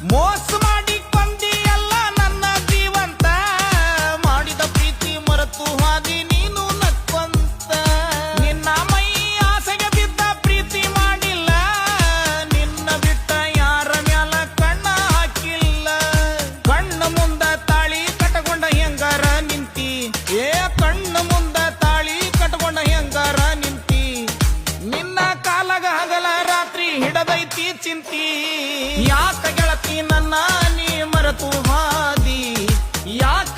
ಮೋಸ ಮಾಡಿ ಕೊಂದಿ ಎಲ್ಲ ನನ್ನ ಜೀವಂತ ಮಾಡಿದ ಪ್ರೀತಿ ಮರೆತು ಹಾದಿ ನೀನು ನಕ್ಕೊಂತ ನಿನ್ನ ಮೈ ಆಸೆಗೆ ಬಿದ್ದ ಪ್ರೀತಿ ಮಾಡಿಲ್ಲ ನಿನ್ನ ಬಿಟ್ಟ ಯಾರ ಮ್ಯಾಲ ಕಣ್ಣ ಹಾಕಿಲ್ಲ ಕಣ್ಣ ಮುಂದ ತಾಳಿ ಕಟಕೊಂಡ ಹೆಂಗಾರ ನಿಂತಿ ಕಣ್ಣ ಮುಂದ ತಾಳಿ ಕಟಕೊಂಡ ಹೆಂಗಾರ ನಿಂತಿ ನಿನ್ನ ಕಾಲಗ ಹಗಲ ರಾತ್ರಿ ಹಿಡದೈತಿ ಚಿಂತಿ ಯಾಕ ಗೆಳತಿ ನನ್ನ ನೀ ಮರೆತು ಹಾದಿ ಯಾಕ